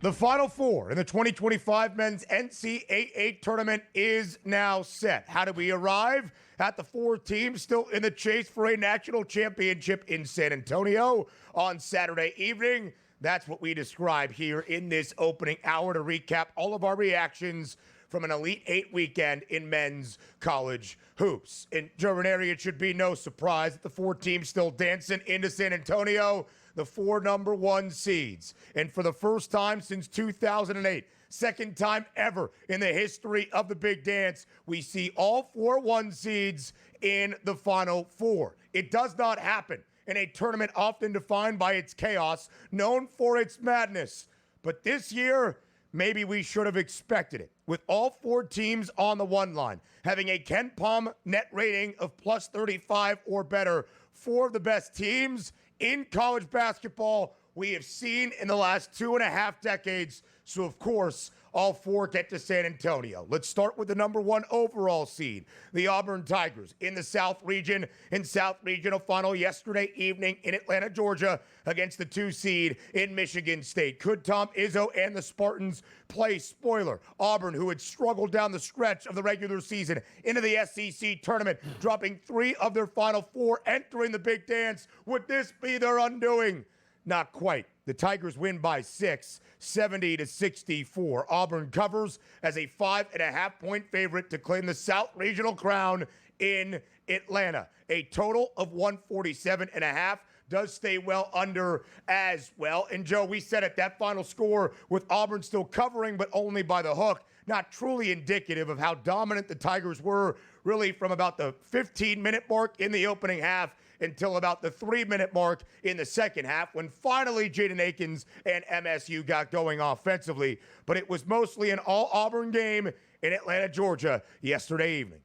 The Final Four in the 2025 men's NCAA tournament is now set. How did we arrive at the four teams still in the chase for a national championship in San Antonio on Saturday evening? That's what we describe here in this opening hour to recap all of our reactions from an Elite Eight weekend in men's college hoops. In German area, it should be no surprise that the four teams still dancing into San Antonio, the four number one seeds. And for the first time since 2008, second time ever in the history of the Big Dance, we see all 4 1 seeds in the Final Four. It does not happen in a tournament often defined by its chaos, known for its madness. But this year, maybe we should have expected it. With all 4 teams on the one line, having a Ken Palm net rating of plus 35 or better, 4 of the best teams in college basketball we have seen in the last 2.5 decades. So, of course, all 4 get to San Antonio. Let's start with the number 1 overall seed, the Auburn Tigers, in the South Region in South Regional Final yesterday evening in Atlanta, Georgia, against the 2 seed in Michigan State. Could Tom Izzo and the Spartans play spoiler? Auburn, who had struggled down the stretch of the regular season into the SEC tournament, dropping 3 of their Final 4, entering the Big Dance. Would this be their undoing? Not quite. The Tigers win by 6, 70-64. Auburn covers as a 5.5-point favorite to claim the South Regional crown in Atlanta. A total of 147.5 does stay well under as well. And Joe, we said it, that final score with Auburn still covering, but only by the hook, not truly indicative of how dominant the Tigers were really from about the 15-minute mark in the opening half until about the 3-minute mark in the second half when finally Jaden Akins and MSU got going offensively. But it was mostly an all-Auburn game in Atlanta, Georgia yesterday evening.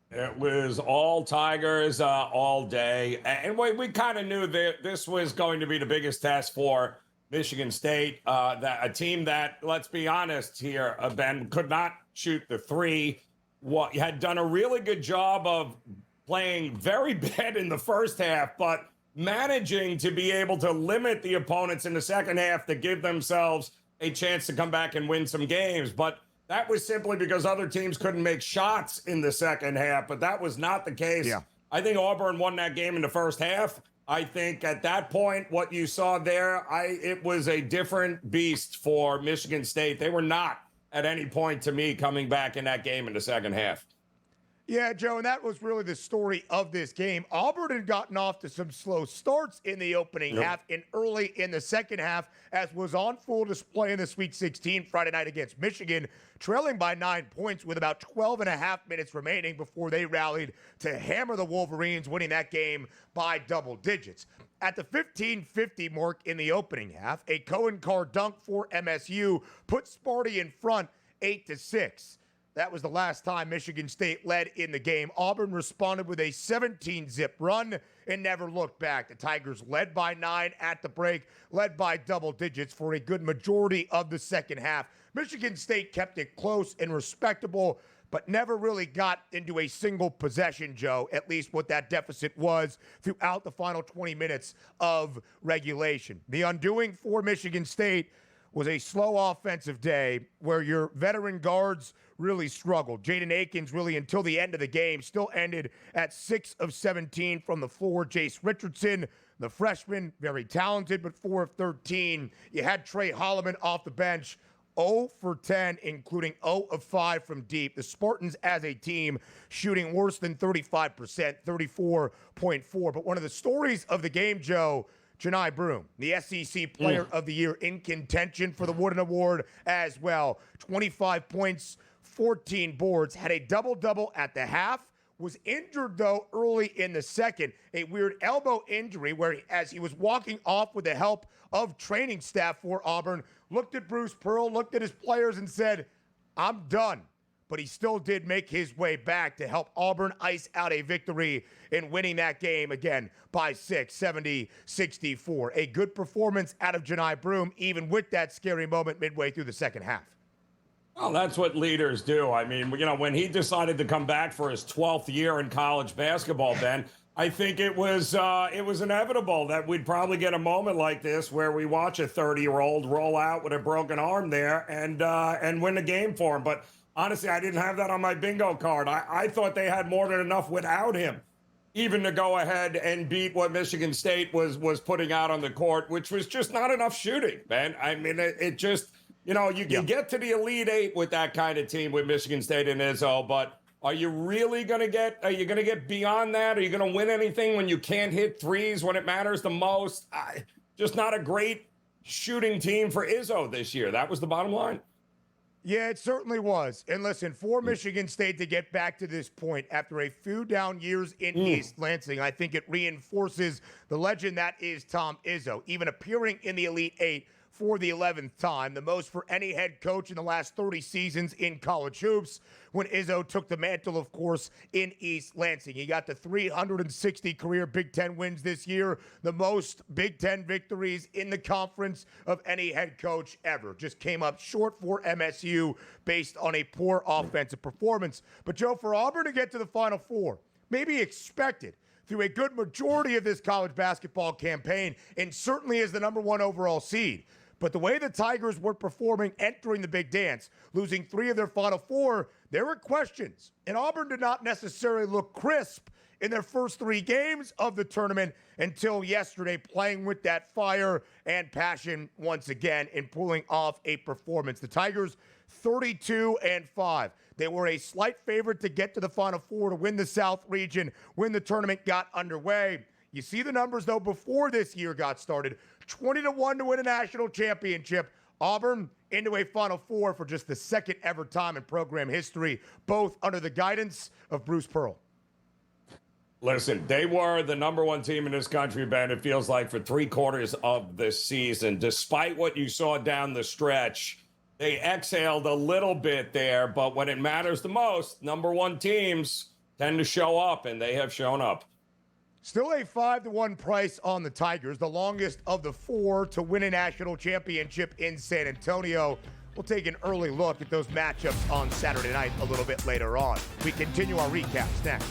It was all Tigers all day. And we kind of knew that this was going to be the biggest test for Michigan State, that a team that, let's be honest here, Ben, could not shoot the three. Had done a really good job of playing very bad in the first half, but managing to be able to limit the opponents in the second half to give themselves a chance to come back and win some games. But that was simply because other teams couldn't make shots in the second half, but that was not the case. Yeah. I think Auburn won that game in the first half. I think at that point, what you saw there, it was a different beast for Michigan State. They were not at any point, to me, coming back in that game in the second half. Yeah, Joe, and that was really the story of this game. Auburn had gotten off to some slow starts in the opening half and early in the second half, as was on full display in the Sweet 16 Friday night against Michigan, trailing by 9 points with about 12.5 minutes remaining before they rallied to hammer the Wolverines, winning that game by double digits. At the 15:50 mark in the opening half, a Cohen Carr dunk for MSU put Sparty in front 8-6. That was the last time Michigan State led in the game. Auburn responded with a 17-zip run and never looked back. The Tigers led by 9 at the break, led by double digits for a good majority of the second half. Michigan State kept it close and respectable, but never really got into a single possession, Joe, at least what that deficit was throughout the final 20 minutes of regulation. The undoing for Michigan State was a slow offensive day where your veteran guards really struggled. Jaden Akins really until the end of the game still ended at 6 of 17 from the floor. Jace Richardson, the freshman, very talented, but 4 of 13. You had Trey Holloman off the bench, 0 for 10, including 0 of 5 from deep. The Spartans as a team shooting worse than 35%, 34.4. But one of the stories of the game, Joe, Johni Broome, the SEC Player of the Year in contention for the Wooden Award as well. 25 points, 14 boards, had a double-double at the half, was injured, though, early in the second. A weird elbow injury where, as he was walking off with the help of training staff for Auburn, looked at Bruce Pearl, looked at his players and said, I'm done. But he still did make his way back to help Auburn ice out a victory in winning that game again by 6, 70-64. A good performance out of Johni Broome, even with that scary moment midway through the second half. Well, that's what leaders do. I mean, when he decided to come back for his 12th year in college basketball, Ben, I think it was inevitable that we'd probably get a moment like this where we watch a 30-year-old roll out with a broken arm there and win the game for him. But honestly, I didn't have that on my bingo card. I thought they had more than enough without him, even to go ahead and beat what Michigan State was putting out on the court, which was just not enough shooting, man. I mean, it just, you can get to the Elite Eight with that kind of team with Michigan State and Izzo, but are you really going to get beyond that? Are you going to win anything when you can't hit threes when it matters the most? Just not a great shooting team for Izzo this year. That was the bottom line. Yeah, it certainly was. And listen, for Michigan State to get back to this point after a few down years in East Lansing, I think it reinforces the legend that is Tom Izzo, even appearing in the Elite Eight for the 11th time, the most for any head coach in the last 30 seasons in college hoops, when Izzo took the mantle, of course, in East Lansing. He got to 360 career Big Ten wins this year, the most Big Ten victories in the conference of any head coach ever. Just came up short for MSU based on a poor offensive performance. But, Joe, for Auburn to get to the Final Four, maybe expected through a good majority of this college basketball campaign, and certainly as the number one overall seed. But the way the Tigers were performing entering the big dance, losing 3 of their Final 4, there were questions. And Auburn did not necessarily look crisp in their first 3 games of the tournament until yesterday, playing with that fire and passion once again and pulling off a performance. The Tigers 32-5. They were a slight favorite to get to the Final 4 to win the South region when the tournament got underway. You see the numbers, though, before this year got started. 20-1 to win a national championship. Auburn into a Final 4 for just the second ever time in program history, both under the guidance of Bruce Pearl. Listen, they were the number one team in this country, Ben, it feels like, for 3/4 of this season. Despite what you saw down the stretch, they exhaled a little bit there, but when it matters the most, number one teams tend to show up, and they have shown up. Still a 5-1 price on the Tigers, the longest of the 4 to win a national championship in San Antonio. We'll take an early look at those matchups on Saturday night a little bit later on. We continue our recaps next.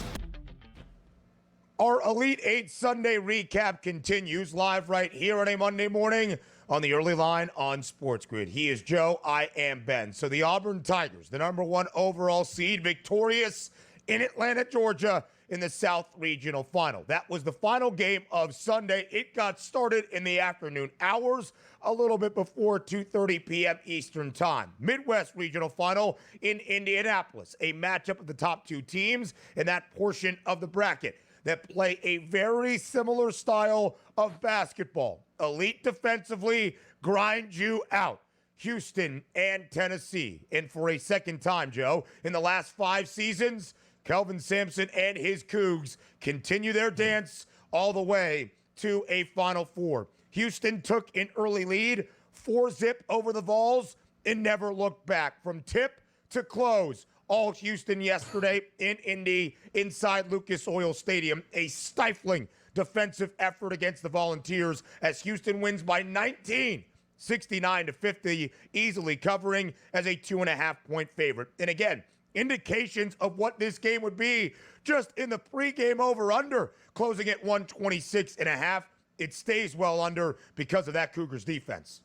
Our Elite 8 Sunday recap continues live right here on a Monday morning on the early line on SportsGrid. He is Joe, I am Ben. So the Auburn Tigers, the number 1 overall seed, victorious in Atlanta, Georgia, in the South Regional Final. That was the final game of Sunday. It got started in the afternoon hours, a little bit before 2:30 p.m. Eastern Time. Midwest Regional Final in Indianapolis, a matchup of the top 2 teams in that portion of the bracket that play a very similar style of basketball. Elite defensively, grind you out. Houston and Tennessee. And for a second time, Joe, in the last 5 seasons, Kelvin Sampson and his Cougs continue their dance all the way to a Final 4. Houston took an early lead, 4-zip over the Vols, and never looked back. From tip to close, all Houston yesterday in Indy, inside Lucas Oil Stadium. A stifling defensive effort against the Volunteers as Houston wins by 19, 69-50, easily covering as a 2.5-point favorite. And again, indications of what this game would be just in the pregame over-under, closing at 126.5. It stays well under because of that Cougars defense.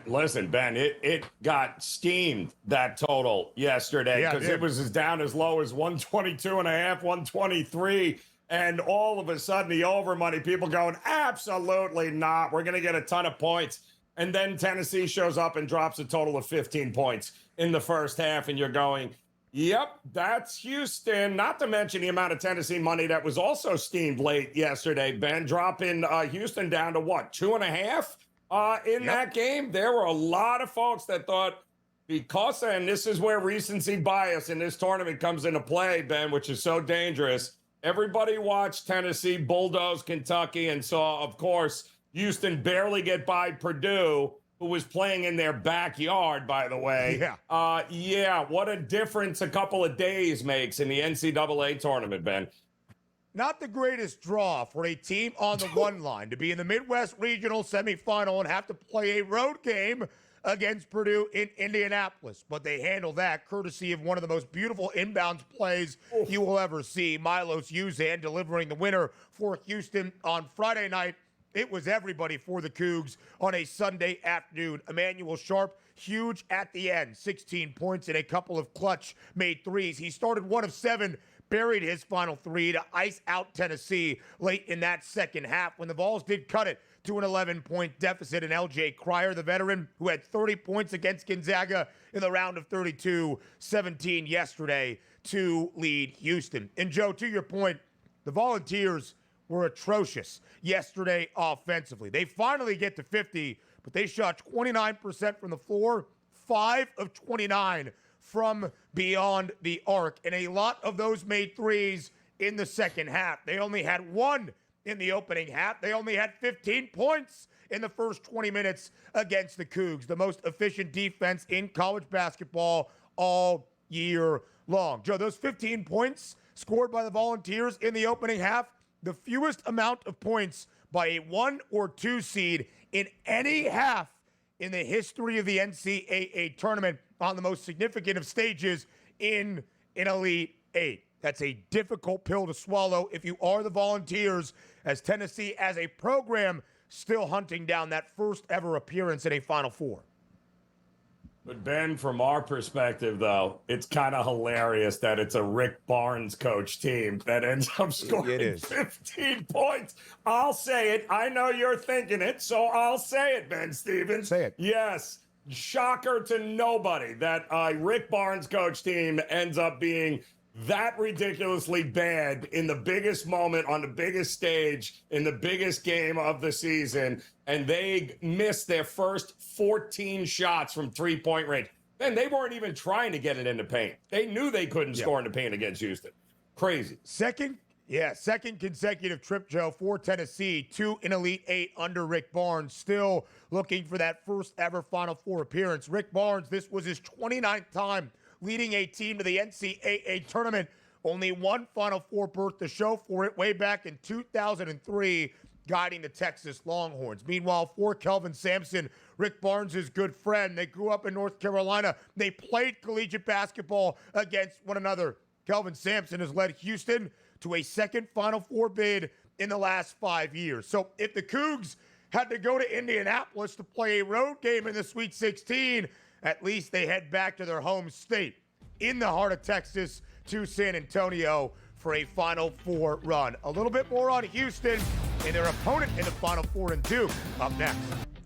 Listen, Ben, it got steamed, that total yesterday, because it was as down as low as 122.5, 123. And all of a sudden, the over money, people going, absolutely not. We're going to get a ton of points. And then Tennessee shows up and drops a total of 15 points in the first half. And you're going, yep, that's Houston. Not to mention the amount of Tennessee money that was also steamed late yesterday, Ben, dropping Houston down to what, 2.5 in that game? There were a lot of folks that thought, because, and this is where recency bias in this tournament comes into play, Ben, which is so dangerous. Everybody watched Tennessee bulldoze Kentucky and saw, of course, Houston barely get by Purdue, who was playing in their backyard, by the way. What a difference a couple of days makes in the NCAA tournament, Ben. Not the greatest draw for a team on the one line to be in the Midwest Regional semifinal and have to play a road game against Purdue in Indianapolis, but they handle that courtesy of one of the most beautiful inbounds plays you will ever see. Milos Uzan delivering the winner for Houston on Friday night. It was everybody for the Cougs on a Sunday afternoon. Emmanuel Sharp, huge at the end, 16 points and a couple of clutch made threes. He started 1 of 7, buried his final 3 to ice out Tennessee late in that second half when the Vols did cut it to an 11-point deficit. And L.J. Cryer, the veteran, who had 30 points against Gonzaga in the round of 32, 17 yesterday to lead Houston. And Joe, to your point, the Volunteers were atrocious yesterday offensively. They finally get to 50, but they shot 29% from the floor, 5 of 29 from beyond the arc, and a lot of those made threes in the second half. They only had 1 in the opening half. They only had 15 points in the first 20 minutes against the Cougs, the most efficient defense in college basketball all year long. Joe, those 15 points scored by the Volunteers in the opening half, the fewest amount of points by a 1 or 2 seed in any half in the history of the NCAA tournament on the most significant of stages in an Elite 8. That's a difficult pill to swallow if you are the Volunteers, as Tennessee as a program still hunting down that first ever appearance in a Final Four. But Ben, from our perspective, though, it's kind of hilarious that it's a Rick Barnes coach team that ends up scoring 15 points. I'll say it. I know you're thinking it, so I'll say it, Ben Stevens. Say it. Yes. Shocker to nobody that a Rick Barnes coach team ends up being that ridiculously bad in the biggest moment on the biggest stage in the biggest game of the season, and they missed their first 14 shots from three-point range. Then they weren't even trying to get it in the paint. They knew they couldn't score in the paint against Houston. Crazy. Second consecutive trip, Joe, for Tennessee to an Elite 8 under Rick Barnes, still looking for that first ever Final Four appearance. Rick Barnes, this was his 29th time leading a team to the NCAA tournament. Only 1 Final Four berth to show for it way back in 2003, guiding the Texas Longhorns. Meanwhile, for Kelvin Sampson, Rick Barnes' good friend, they grew up in North Carolina. They played collegiate basketball against one another. Kelvin Sampson has led Houston to a second Final Four bid in the last 5 years. So if the Cougs had to go to Indianapolis to play a road game in the Sweet 16, at least they head back to their home state in the heart of Texas to San Antonio for a Final Four run. A little bit more on Houston and their opponent in the Final Four and Duke up next.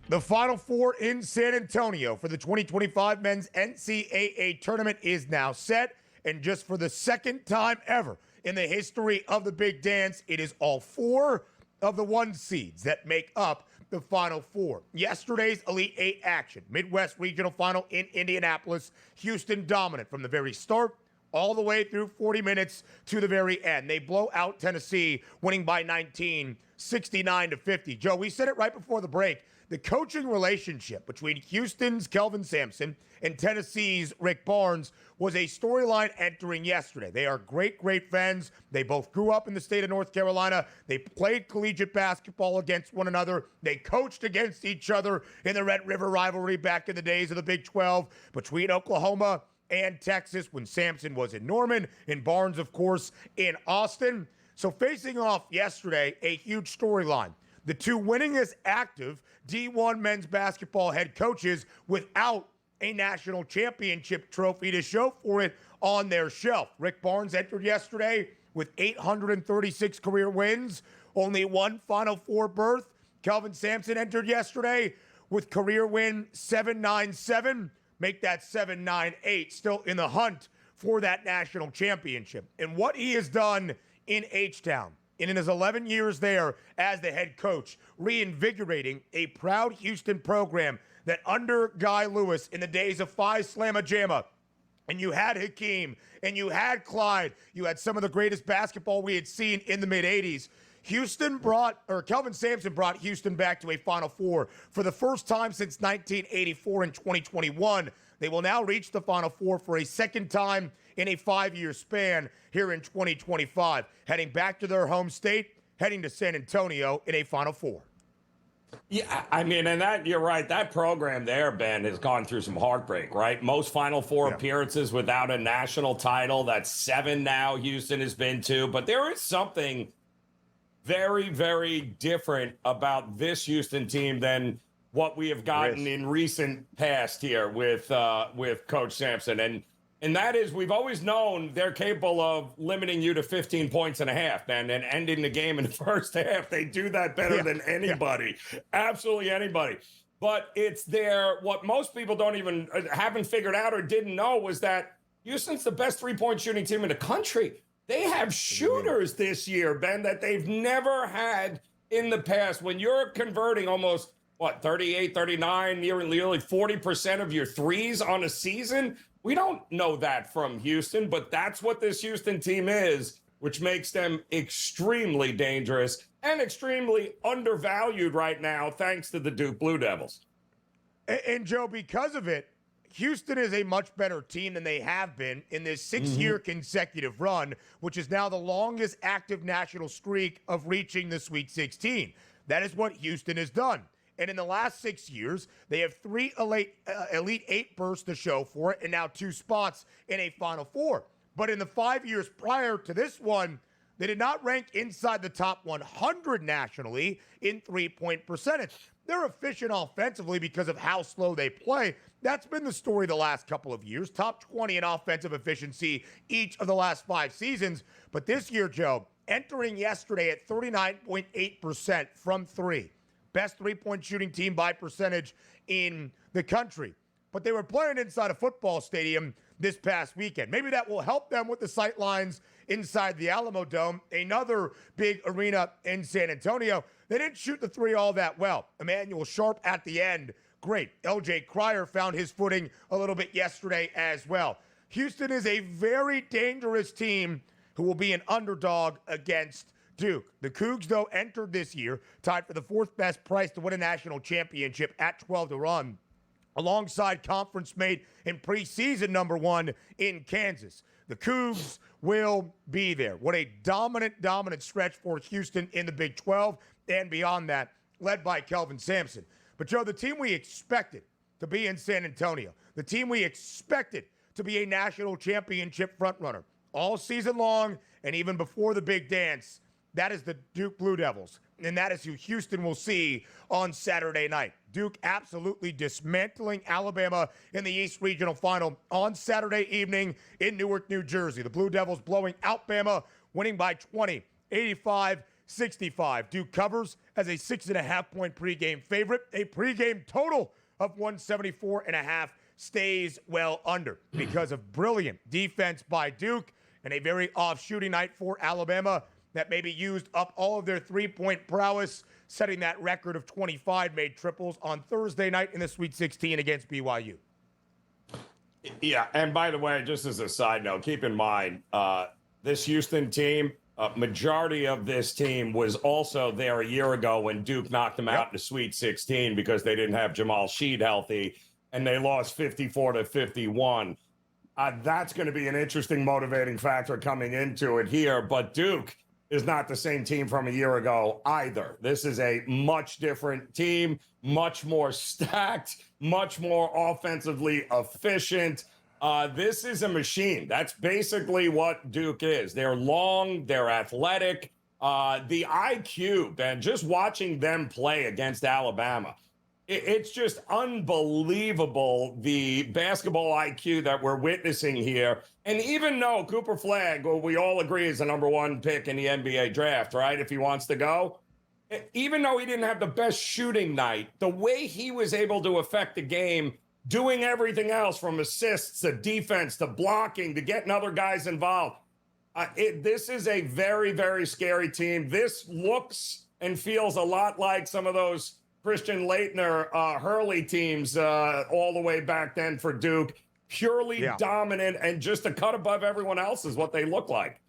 The Final Four in San Antonio for the 2025 men's NCAA tournament is now set. And just for the second time ever in the history of the Big Dance, it is all 4 of the 1 seeds that make up the Final Four. Yesterday's Elite 8 action, Midwest Regional Final in Indianapolis, Houston dominant from the very start all the way through 40 minutes to the very end. They blow out Tennessee, winning by 19, 69-50. Joe, we said it right before the break. The coaching relationship between Houston's Kelvin Sampson and Tennessee's Rick Barnes was a storyline entering yesterday. They are great friends. They both grew up in the state of North Carolina. They played collegiate basketball against one another. They coached against each other in the Red River rivalry back in the days of the Big 12 between Oklahoma and Texas when Sampson was in Norman, and Barnes, of course, in Austin. So facing off yesterday, a huge storyline. The 2 winningest active D1 men's basketball head coaches without a national championship trophy to show for it on their shelf. Rick Barnes entered yesterday with 836 career wins, only 1 Final Four berth. Kelvin Sampson entered yesterday with career win 797. Make that 798, still in the hunt for that national championship. And what he has done in H-Town, and in his 11 years there as the head coach, reinvigorating a proud Houston program that under Guy Lewis in the days of Phi Slamma Jamma, and you had Hakeem, and you had Clyde, you had some of the greatest basketball we had seen in the mid-'80s. Kelvin Sampson brought Houston back to a Final Four for the first time since 1984 and 2021. They will now reach the Final Four for a second time in a 5-year span here in 2025, heading back to their home state, heading to San Antonio in a Final Four. Yeah, I mean, and that you're right. That program there, Ben, has gone through some heartbreak, right? Most Final Four Yeah. appearances without a national title. That's 7 now. Houston has been to, but there is something very, very different about this Houston team than what we have gotten in recent past here with Coach Sampson. And that is, we've always known they're capable of limiting you to 15 points and a half, man, and ending the game in the first half. They do that better than anybody, absolutely anybody. But it's what most people don't even haven't figured out or didn't know was that Houston's the best three-point shooting team in the country. They have shooters this year, Ben, that they've never had in the past. When you're converting almost, 38, 39, nearly 40% of your threes on a season, we don't know that from Houston, but that's what this Houston team is, which makes them extremely dangerous and extremely undervalued right now, thanks to the Duke Blue Devils. And Joe, because of it, Houston is a much better team than they have been in this 6-year consecutive run, which is now the longest active national streak of reaching the Sweet 16. That is what Houston has done. And in the last 6 years, they have 3 Elite 8 berths to show for it, and now 2 spots in a Final Four. But in the 5 years prior to this one, they did not rank inside the top 100 nationally in three-point percentage. They're efficient offensively because of how slow they play. That's been the story the last couple of years. Top 20 in offensive efficiency each of the last 5 seasons. But this year, Joe, entering yesterday at 39.8% from 3. Best three-point shooting team by percentage in the country. But they were playing inside a football stadium this past weekend. Maybe that will help them with the sight lines inside the Alamo Dome, another big arena in San Antonio. They didn't shoot the three all that well. Emmanuel Sharp at the end, great. LJ Cryer found his footing a little bit yesterday as well. Houston is a very dangerous team who will be an underdog against Duke. The Cougs, though, entered this year tied for the 4th best price to win a national championship at 12-1, alongside conference mate and preseason number 1 in Kansas. The Cougs will be there. What a dominant stretch for Houston in the Big 12 and beyond that, led by Kelvin Sampson. But, Joe, the team we expected to be in San Antonio, the team we expected to be a national championship frontrunner all season long and even before the big dance, that is the Duke Blue Devils, and that is who Houston will see on Saturday night. Duke absolutely dismantling Alabama in the East Regional Final on Saturday evening in Newark, New Jersey. The Blue Devils blowing out Bama, winning by 20, 85-65. Duke covers as a 6.5-point pregame favorite. A pregame total of 174.5 stays well under because of brilliant defense by Duke and a very off shooting night for Alabama that maybe used up all of their three-point prowess, setting that record of 25 made triples on Thursday night in the Sweet 16 against BYU. Yeah, and by the way, just as a side note, keep in mind, this Houston team, majority of this team was also there a year ago when Duke knocked them out in the Sweet 16 because they didn't have Jamal Sheed healthy, and they lost 54-51. That's going to be an interesting motivating factor coming into it here, but Duke is not the same team from a year ago either. This is a much different team, much more stacked, much more offensively efficient. This is a machine. That's basically what Duke is. They're long, they're athletic. The IQ, Ben, just watching them play against Alabama, it's just unbelievable, the basketball IQ that we're witnessing here. And even though Cooper Flagg, well, we all agree is the number 1 pick in the NBA draft, right, if he wants to go, even though he didn't have the best shooting night, the way he was able to affect the game, doing everything else from assists to defense to blocking to getting other guys involved, this is a very, very scary team. This looks and feels a lot like some of those Christian Laettner, Hurley teams all the way back then for Duke. Purely dominant and just a cut above everyone else is what they look like.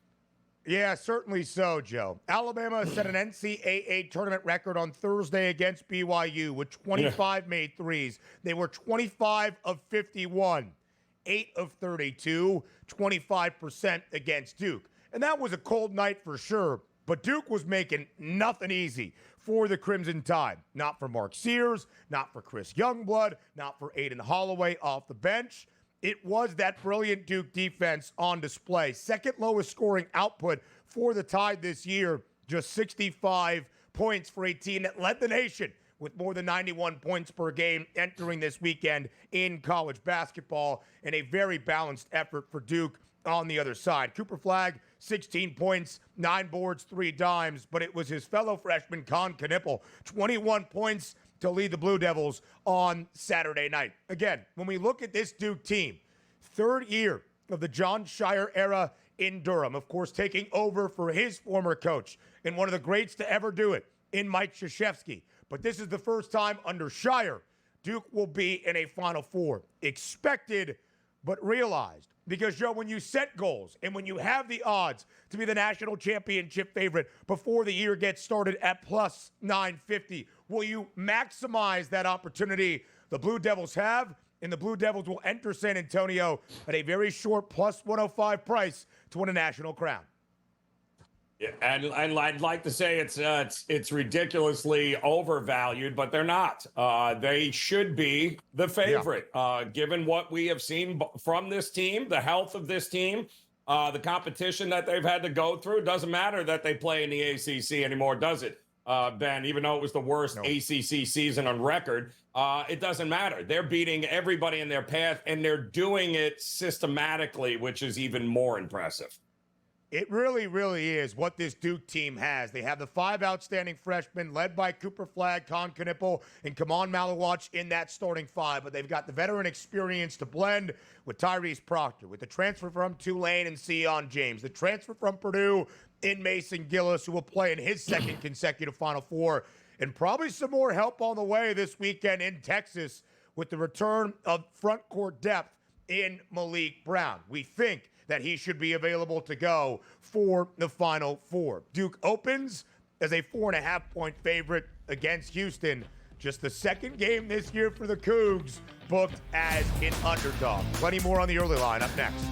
Yeah, certainly so, Joe. Alabama set an NCAA tournament record on Thursday against BYU with 25 made threes. They were 25 of 51, 8 of 32, 25% against Duke. And that was a cold night for sure, but Duke was making nothing easy for the Crimson Tide. Not for Mark Sears, not for Chris Youngblood, not for Aiden Holloway off the bench. It was that brilliant Duke defense on display. Second lowest scoring output for the Tide this year, just 65 points for a team that led the nation with more than 91 points per game entering this weekend in college basketball, and a very balanced effort for Duke on the other side. Cooper Flagg, 16 points, 9 boards, 3 dimes, but it was his fellow freshman, Con Knipple, 21 points to lead the Blue Devils on Saturday night. Again, when we look at this Duke team, third year of the John Shire era in Durham, of course, taking over for his former coach and one of the greats to ever do it in Mike Krzyzewski. But this is the first time under Shire Duke will be in a Final Four. Expected, but realized. Because, Joe, when you set goals and when you have the odds to be the national championship favorite before the year gets started at plus 950, will you maximize that opportunity the Blue Devils have? And the Blue Devils will enter San Antonio at a very short plus 105 price to win a national crown. Yeah, and I'd like to say it's ridiculously overvalued, but they're not. They should be the favorite, given what we have seen from this team, the health of this team, the competition that they've had to go through. It doesn't matter that they play in the ACC anymore, does it, Ben? Even though it was the worst ACC season on record, it doesn't matter. They're beating everybody in their path, and they're doing it systematically, which is even more impressive. It really, really is what this Duke team has. They have the 5 outstanding freshmen led by Cooper Flagg, Con Knipple, and Kamon Malawach in that starting 5. But they've got the veteran experience to blend with Tyrese Proctor, with the transfer from Tulane and Sion James, the transfer from Purdue in Mason Gillis, who will play in his second consecutive Final Four, and probably some more help on the way this weekend in Texas with the return of front court depth in Malik Brown. We think that he should be available to go for the Final Four. Duke opens as a 4.5-point favorite against Houston. Just the second game this year for the Cougs, booked as an underdog. Plenty more on the early line up next.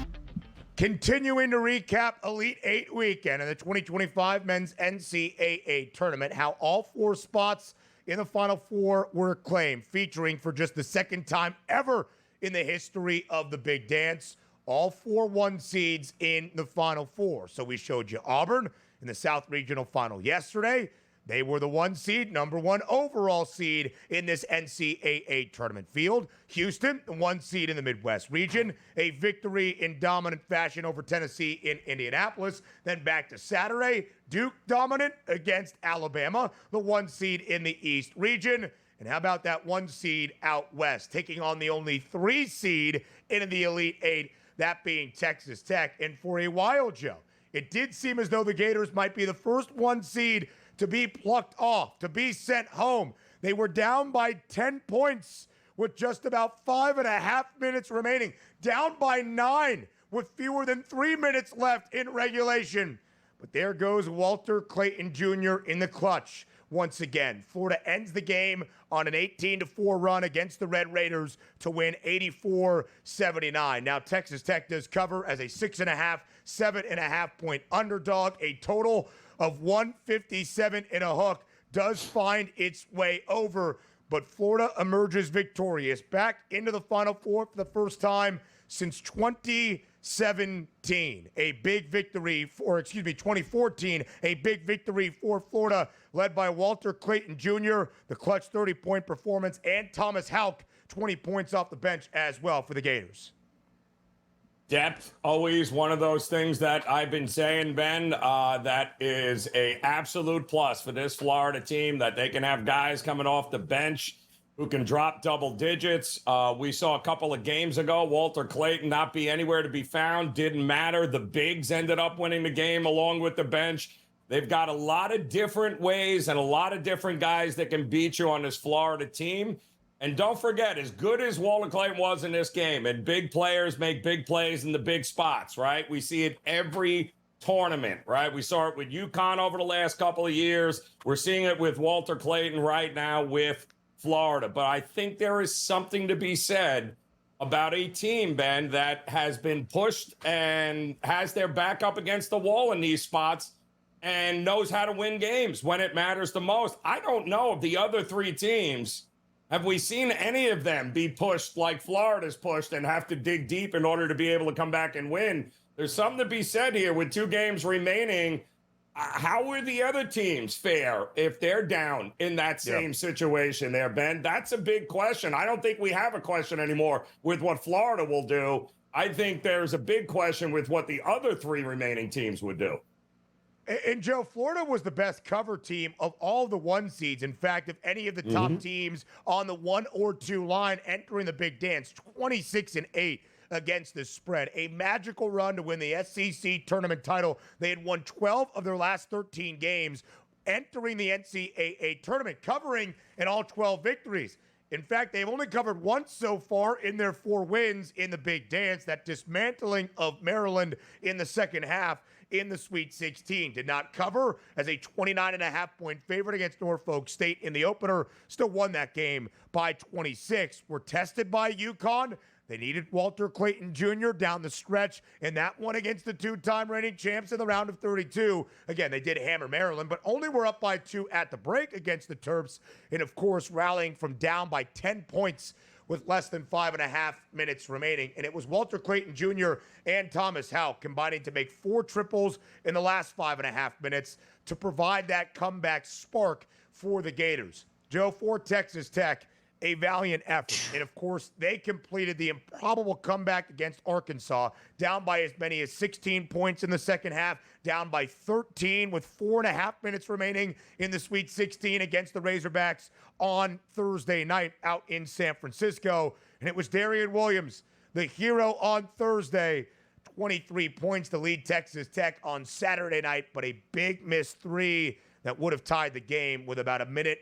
Continuing to recap Elite 8 weekend and the 2025 men's NCAA tournament, how all 4 spots in the Final Four were claimed, featuring for just the second time ever in the history of the Big Dance. All 4 1 seeds in the Final Four. So we showed you Auburn in the South Regional Final yesterday. They were the 1 seed, number 1 overall seed in this NCAA tournament field. Houston, the 1 seed in the Midwest region. A victory in dominant fashion over Tennessee in Indianapolis. Then back to Saturday, Duke dominant against Alabama, the 1 seed in the East region. And how about that 1 seed out west, taking on the only 3 seed in the Elite 8, that being Texas Tech. And for a while, Joe, it did seem as though the Gators might be the first 1 seed to be plucked off, to be sent home. They were down by 10 points with just about 5.5 minutes remaining, down by 9 with fewer than 3 minutes left in regulation. But there goes Walter Clayton Jr. in the clutch. Once again, Florida ends the game on an 18-4 run against the Red Raiders to win 84-79. Now, Texas Tech does cover as a 6.5, 7.5-point underdog. A total of 157 in a hook does find its way over, but Florida emerges victorious back into the Final Four for the first time since 2017. A big victory for, 2014, a big victory for Florida, led by Walter Clayton Jr., the clutch 30-point performance, and Thomas Houck, 20 points off the bench as well for the Gators. Depth, always one of those things that I've been saying, Ben, that is a absolute plus for this Florida team, that they can have guys coming off the bench who can drop double digits. We saw a couple of games ago, Walter Clayton not be anywhere to be found. Didn't matter. The bigs ended up winning the game along with the bench. They've got a lot of different ways and a lot of different guys that can beat you on this Florida team. And don't forget, as good as Walter Clayton was in this game, and big players make big plays in the big spots, right? We see it every tournament, right? We saw it with UConn over the last couple of years. We're seeing it with Walter Clayton right now with Florida. But I think there is something to be said about a team, Ben, that has been pushed and has their back up against the wall in these spots, and knows how to win games when it matters the most. I don't know if the other three teams, have we seen any of them be pushed like Florida's pushed and have to dig deep in order to be able to come back and win? There's something to be said here with 2 games remaining. How will the other teams fare if they're down in that same situation there, Ben? That's a big question. I don't think we have a question anymore with what Florida will do. I think there's a big question with what the other 3 remaining teams would do. And Joe, Florida was the best cover team of all the 1 seeds. In fact, if any of the top teams on the 1 or 2 line entering the big dance, 26-8 against the spread. A magical run to win the SEC tournament title. They had won 12 of their last 13 games entering the NCAA tournament, covering in all 12 victories. In fact, they've only covered once so far in their 4 wins in the big dance, that dismantling of Maryland in the second half in the Sweet 16. Did not cover as a 29.5-point favorite against Norfolk State in the opener. Still won that game by 26. Were tested by UConn. They needed Walter Clayton Jr. down the stretch in that one against the 2-time reigning champs in the round of 32. Again, they did hammer Maryland, but only were up by 2 at the break against the Terps. And, of course, rallying from down by 10 points with less than 5.5 minutes remaining. And it was Walter Clayton Jr. and Thomas Houck combining to make 4 triples in the last 5.5 minutes to provide that comeback spark for the Gators. Joe, for Texas Tech, a valiant effort. And, of course, they completed the improbable comeback against Arkansas, down by as many as 16 points in the second half, down by 13 with 4.5 minutes remaining in the Sweet 16 against the Razorbacks on Thursday night out in San Francisco. And it was Darian Williams, the hero on Thursday, 23 points to lead Texas Tech on Saturday night, but a big missed 3 that would have tied the game with about 1.5 minutes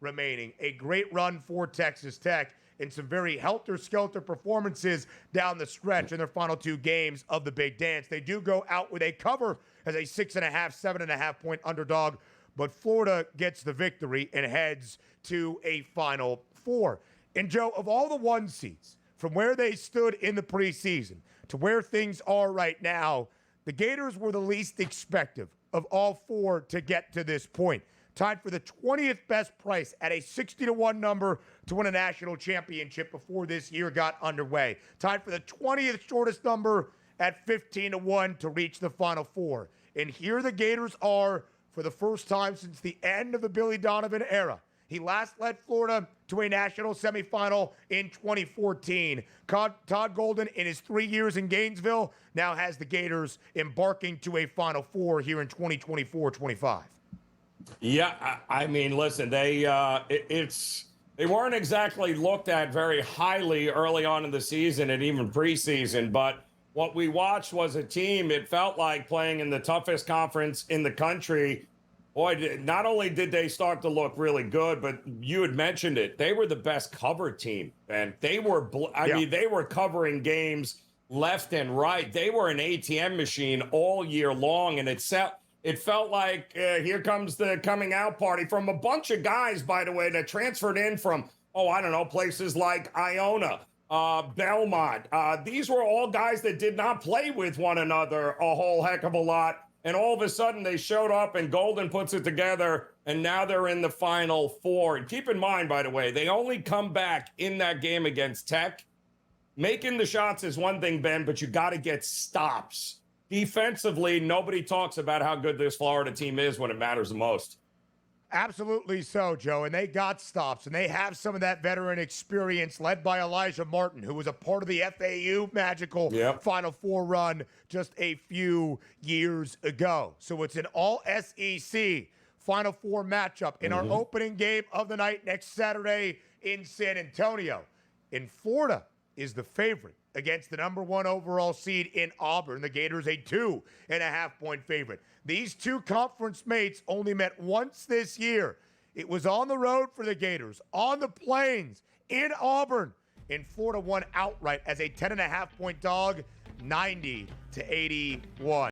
remaining. A great run for Texas Tech and some very helter-skelter performances down the stretch in their final 2 games of the big dance. They do go out with a cover as a 6.5, 7.5-point underdog, but Florida gets the victory and heads to a Final Four. And Joe, of all the 1 seeds, from where they stood in the preseason to where things are right now, the Gators were the least expected of all 4 to get to this point. Tied for the 20th best price at a 60-1 number to win a national championship before this year got underway. Tied for the 20th shortest number at 15-1 to reach the Final Four. And here the Gators are for the first time since the end of the Billy Donovan era. He last led Florida to a national semifinal in 2014. Todd Golden, in his 3 years in Gainesville, now has the Gators embarking to a Final Four here in 2024-25. Yeah, I mean, listen, they weren't exactly looked at very highly early on in the season and even preseason, but what we watched was a team, it felt like playing in the toughest conference in the country. Boy, not only did they start to look really good, but you had mentioned it, they were the best covered team, and they were, I mean, they were covering games left and right. They were an ATM machine all year long, and it felt like here comes the coming out party from a bunch of guys, by the way, that transferred in from, I don't know, places like Iona, Belmont. These were all guys that did not play with one another a whole heck of a lot. And all of a sudden they showed up and Golden puts it together, and now they're in the Final Four. And keep in mind, by the way, they only come back in that game against Tech. Making the shots is one thing, Ben, but you got to get stops. Defensively, nobody talks about how good this Florida team is when it matters the most. Absolutely so, Joe. And they got stops, and they have some of that veteran experience led by Elijah Martin, who was a part of the FAU magical Final Four run just a few years ago. So it's an all-SEC Final Four matchup in our opening game of the night next Saturday in San Antonio. In Florida is the favorite against the number 1 overall seed in Auburn. The Gators a 2.5-point favorite. These 2 conference mates only met once this year. It was on the road for the Gators, on the plains, in Auburn. And Florida won outright as a 10.5-point dog, 90-81.